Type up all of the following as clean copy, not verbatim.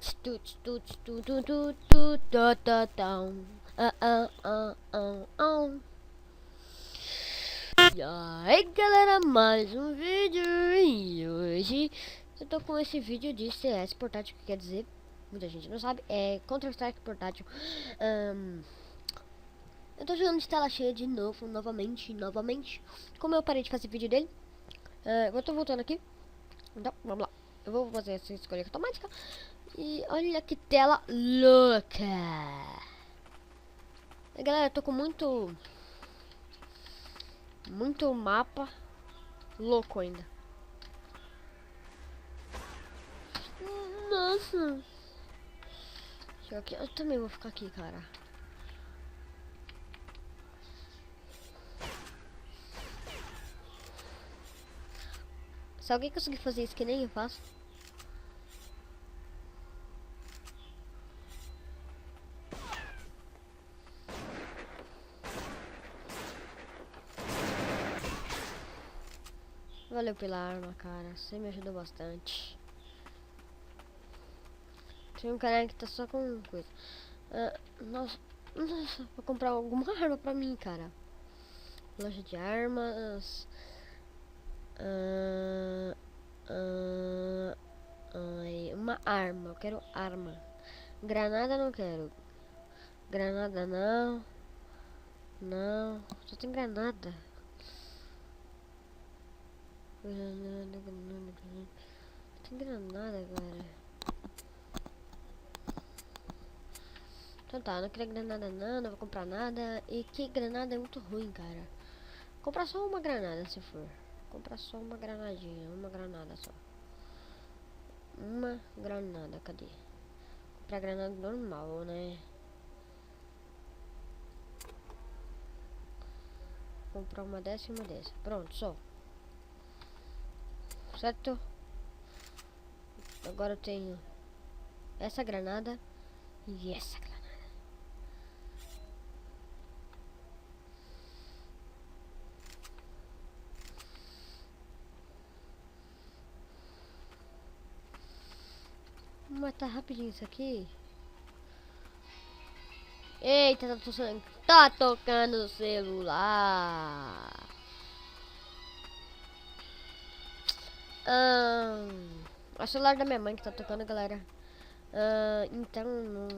Tuts, tuts, tuts, tu, tu, tu, tu, tu, tu, tu. E aí galera, mais um vídeo. E hoje eu tô com esse vídeo de CS portátil, que quer dizer, muita gente não sabe, é Counter-Strike portátil. Eu tô jogando de tela cheia de novo, novamente. Como eu parei de fazer vídeo dele, eu tô voltando aqui. Então, vamos lá. Eu vou fazer essa escolha automática. E olha que tela louca. E, galera, eu tô com muito mapa louco ainda. Nossa. Aqui. Eu também vou ficar aqui, cara. Se alguém conseguir fazer isso que nem eu faço. Valeu pela arma, cara. Você me ajudou bastante. Tem um cara que tá só com coisa. Nossa, vou comprar alguma arma pra mim, cara. Loja de armas. Uma arma. Eu quero arma. Granada não quero. Granada não. Não. Só tem granada. Granada. Tem granada, galera. Então tá, não queria granada não vou comprar nada. E que granada é muito ruim, cara. Comprar só uma granada se for. Comprar só uma granadinha, uma granada só. Uma granada, cadê? Comprar granada normal, né? Comprar uma dessa e uma dessa. Pronto, só. Certo? Agora eu tenho essa granada e essa granada. Vou matar rapidinho isso aqui. Eita, tá tocando o celular. O celular da minha mãe que tá tocando, galera. Então não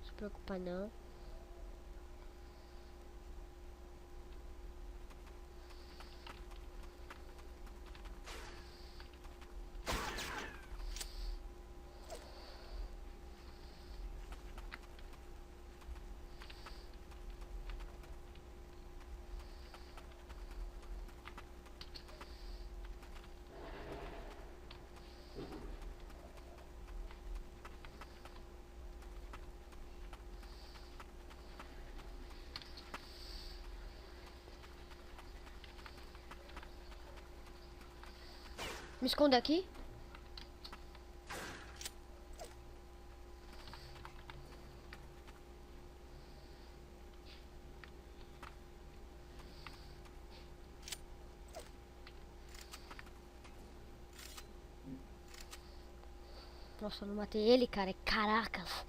se preocupa não. Me esconde aqui. Nossa, eu não matei ele, cara. Caracas.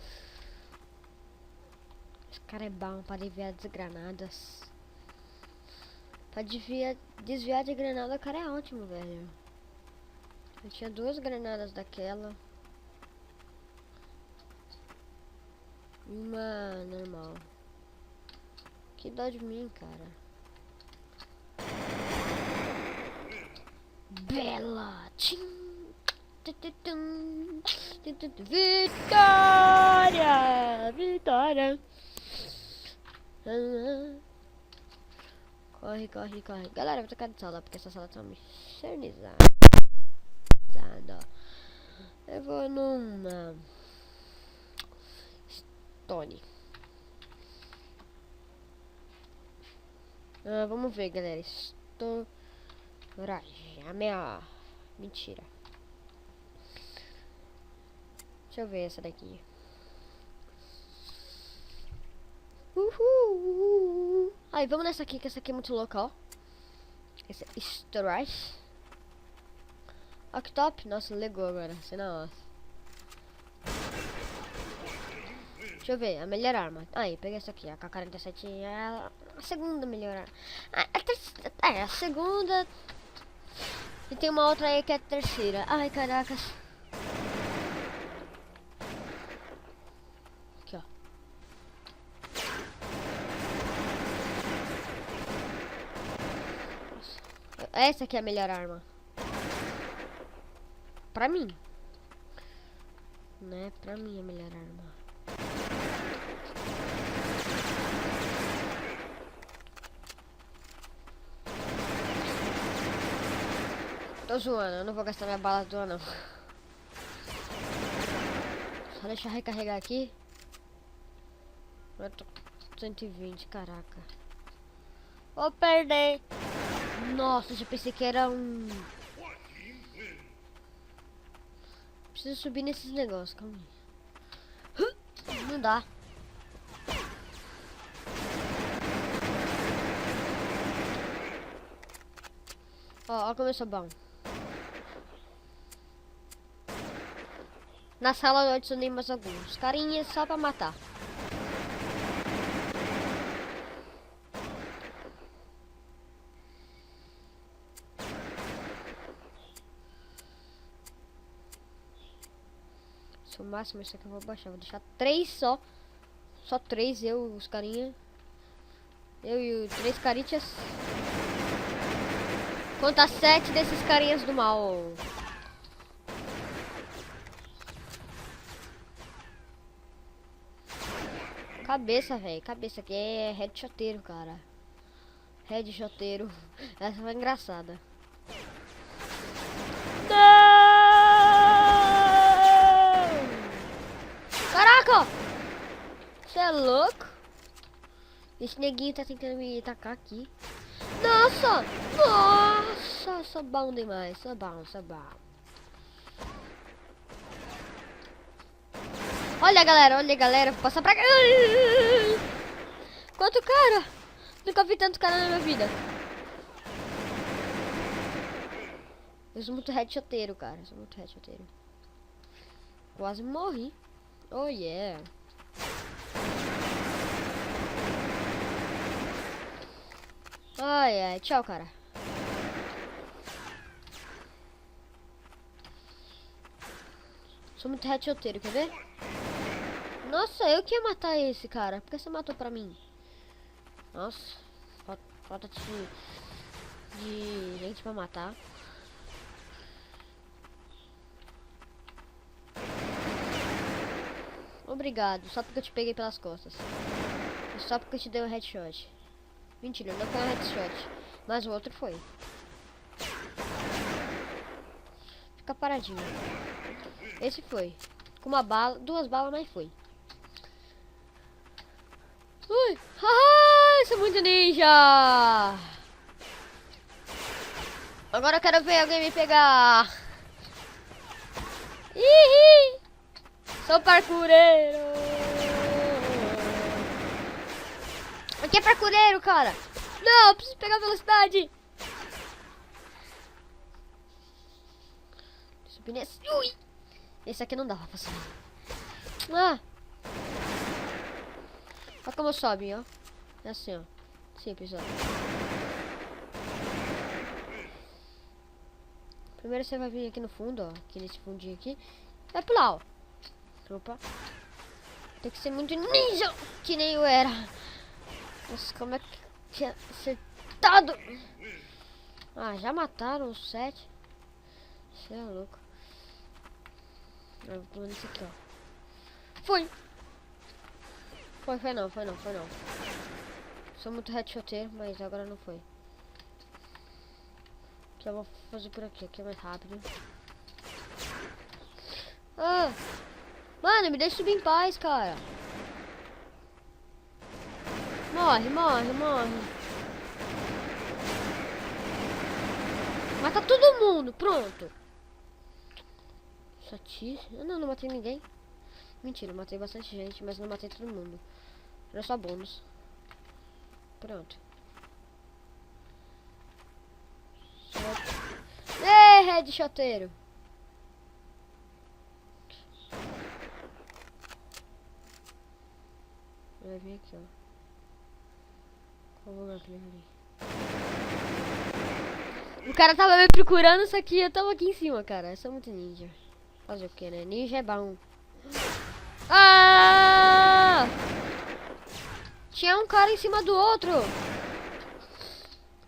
Esse cara é bom pra desviar das granadas. Pra desviar de granada, o cara é ótimo, velho. Eu tinha duas granadas daquela. E uma normal. Que dó de mim, cara. Bela! Tchim! Vitória! Vitória! Corre, corre, corre. Galera, eu vou trocar de sala, porque essa sala tá me infernizada. Eu vou numa Stone. Vamos ver, galera. Minha... Mentira. Deixa eu ver essa daqui. Aí, vamos nessa aqui, que essa aqui é muito louca, ó. Essa é Strike. Ó que top. Nossa, legou agora. Sei na hora. Deixa eu ver, a melhor arma. Aí, peguei essa aqui, a K-47 é a segunda melhor arma. A segunda. E tem uma outra aí que é a terceira. Ai, caracas. Aqui, ó. Nossa. Essa aqui é a melhor arma. Pra mim. Né? Pra mim é a melhor arma. Tô zoando, eu não vou gastar minha bala toda não. Só deixa eu recarregar aqui. Eu tô 120, caraca. Vou perder. Nossa, já pensei que era um... Preciso subir nesses negócios, calma aí. Não dá. Ó, como eu sou bom. Na sala eu adicionei mais alguns carinhas só pra matar. Se o máximo, isso aqui eu vou baixar. Vou deixar 3 só. Só 3, eu os carinha. Eu e os 3 caritas. Conta 7 desses carinhas do mal. Cabeça, velho. Cabeça aqui é headshoteiro, cara. Headshoteiro. Essa foi engraçada. Não! Caraca! Você é louco? Esse neguinho tá tentando me atacar aqui. Nossa! Nossa! Sou bom demais. Sou bom, sou bom. Olha, galera, vou passar pra cá. Quanto cara? Nunca vi tanto cara na minha vida. Eu sou muito headshoteiro, cara. Sou muito headshoteiro. Quase morri. Oh, yeah. Ai, ai. Tchau, cara. Sou muito headshoteiro, quer ver? Nossa, eu que ia matar esse cara. Por que você matou pra mim? Nossa, falta de gente pra matar. Obrigado, só porque eu te peguei pelas costas. Só porque eu te dei um headshot. Mentira, não foi um headshot. Mas o outro foi. Fica paradinho. Esse foi. Com uma bala, 2 balas, mas foi. Ui! Haha! Sou muito ninja! Agora eu quero ver alguém me pegar. Ih! Sou parkureiro! Aqui é parkureiro, cara! Não, eu preciso pegar velocidade! Subir nesse. Ui! Esse aqui não dá pra passar. Ah! Olha como sobe, ó. É assim, ó. Simples, ó. Primeiro você vai vir aqui no fundo, ó. Aqui nesse fundinho aqui. Vai pular, ó. Opa. Tem que ser muito ninja, que nem eu era. Nossa, como é que tinha acertado? Ah, já mataram os 7. Você é louco. Eu vou pulando isso aqui, ó. Foi! Foi não. Sou muito headshoteiro, mas agora não foi. Que eu vou fazer por aqui é mais rápido. Ah! Mano, me deixa subir em paz, cara. Morre. Mata todo mundo, pronto. Satis? Não matei ninguém. Mentira, matei bastante gente, mas não matei todo mundo. Era só bônus. Pronto. Ei, headshoteiro. vai vir aqui, ó. Qual lugar que ele vai vir? O cara tava me procurando, isso aqui, eu tava aqui em cima, cara. Eu sou muito ninja. Fazer o que, né? Ninja é bom. Ah! Tinha um cara em cima do outro.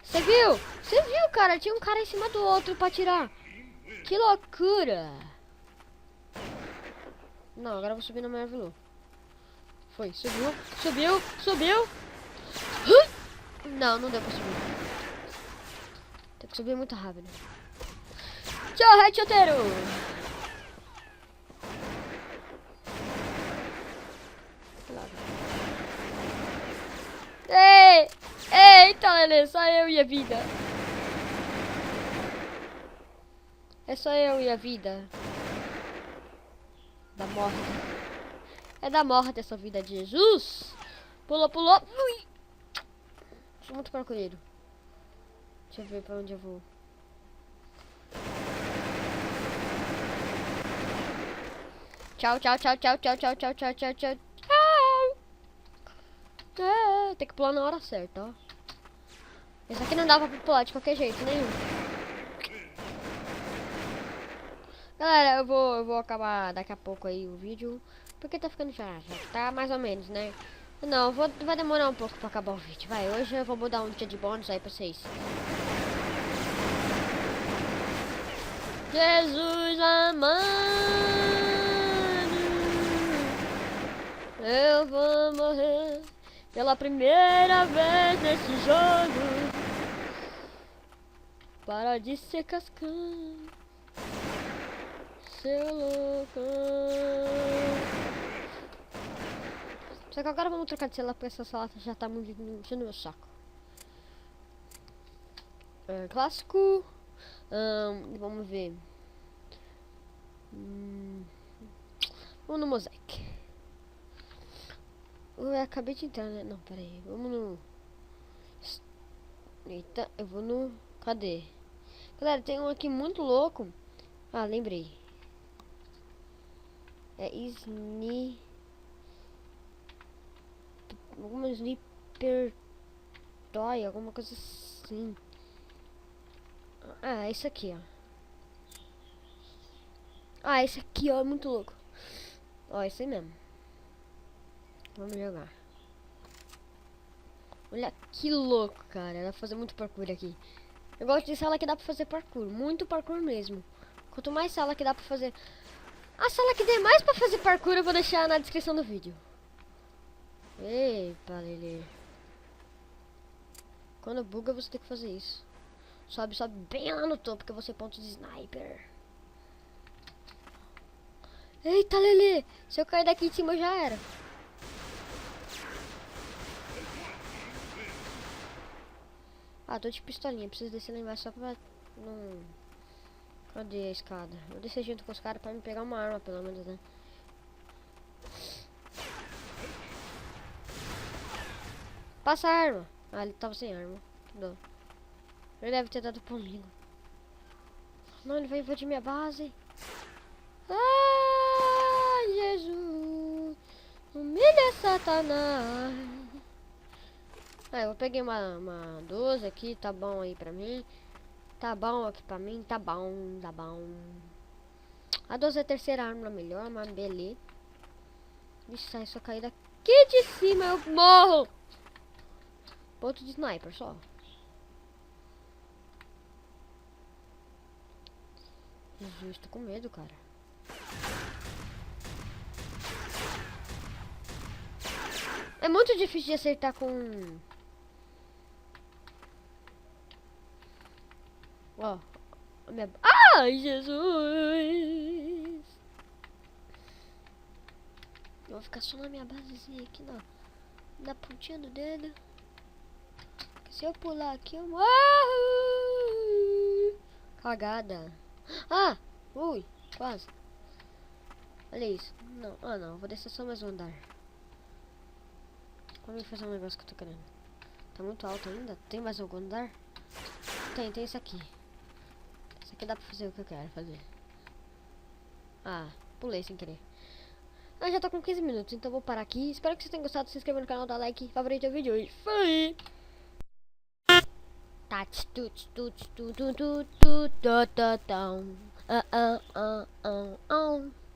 Você viu? Você viu, cara? Tinha um cara em cima do outro pra atirar. Que loucura. Não, agora eu vou subir na minha árvore. Foi, subiu, subiu, subiu. Não, não deu pra subir. Tem que subir muito rápido. Tchau, headshoteiro. Ei! Eita, Lelê, só eu e a vida. É só eu e a vida. Da morte. É da morte essa vida de Jesus. Pulou, pulou. Ui. Sou muito parkourero. Deixa eu ver pra onde eu vou. Tchau, tchau, tchau, tchau, tchau, tchau, tchau, tchau, tchau, tchau. É, tem que pular na hora certa, ó. Esse aqui não dá pra pular de qualquer jeito, nenhum. Galera, eu vou acabar daqui a pouco aí o vídeo. Porque tá ficando já tá mais ou menos, né? Não, vai demorar um pouco pra acabar o vídeo. Vai, hoje eu vou mudar um dia de bônus aí pra vocês. Jesus amado, eu vou morrer pela primeira vez nesse jogo. Para de ser cascão, seu louco. Só que agora vamos trocar de celular porque essa sala já tá muito enchendo meu saco. Clássico. Vamos ver. Vamos no Mosaic. Eu acabei de entrar, né? Não, peraí. Vamos no... Eita, eu vou no... Cadê? Galera, tem um aqui muito louco. Ah, lembrei. É alguma Sniper Toy, alguma coisa assim. Ah, esse aqui, ó. Ah, esse aqui, ó, é muito louco. Ó, esse aí mesmo. Vamos jogar. Olha que louco, cara. Dá pra fazer muito parkour aqui. Eu gosto de sala que dá pra fazer parkour. Muito parkour mesmo. Quanto mais sala que dá pra fazer... A sala que der mais pra fazer parkour eu vou deixar na descrição do vídeo. Eita, Lelê. Quando buga você tem que fazer isso. Sobe bem lá no topo que você ponto de sniper. Eita, Lelê. Se eu cair daqui de cima já era. Ah, tô de pistolinha. Preciso descer lá embaixo só pra... Não... Cadê a escada? Vou descer junto com os caras pra me pegar uma arma, pelo menos, né? Passa a arma. Ah, ele tava sem arma. Não. Ele deve ter dado comigo. Não, ele vai invadir minha base. Ah, Jesus. Humilha Satanás. Ah, eu peguei uma 12 aqui. Tá bom aí pra mim. Tá bom aqui pra mim. Tá bom, tá bom. A 12 é a terceira arma melhor, mas beleza. Vixe, sai só cair daqui de cima eu morro. Ponto de sniper só. Jesus, tô com medo, cara. É muito difícil de acertar com... Ó, minha... Ai, Jesus! Eu vou ficar só na minha basezinha aqui, na pontinha do dedo. Se eu pular aqui, eu morro! Cagada. Ah! Ui, quase. Olha isso. Não, não. Vou descer só mais um andar. Vamos fazer um negócio que eu tô querendo. Tá muito alto ainda? Tem mais algum andar? Tem esse aqui. Esse aqui dá pra fazer o que eu quero fazer. Ah, pulei sem querer. Eu já tô com 15 minutos, então vou parar aqui. Espero que vocês tenham gostado. Se inscreva no canal, dá like, favorito o vídeo e fui! Tats, tuts, tuts, tu, tu, tu, tu, tu, tu, tu, tu.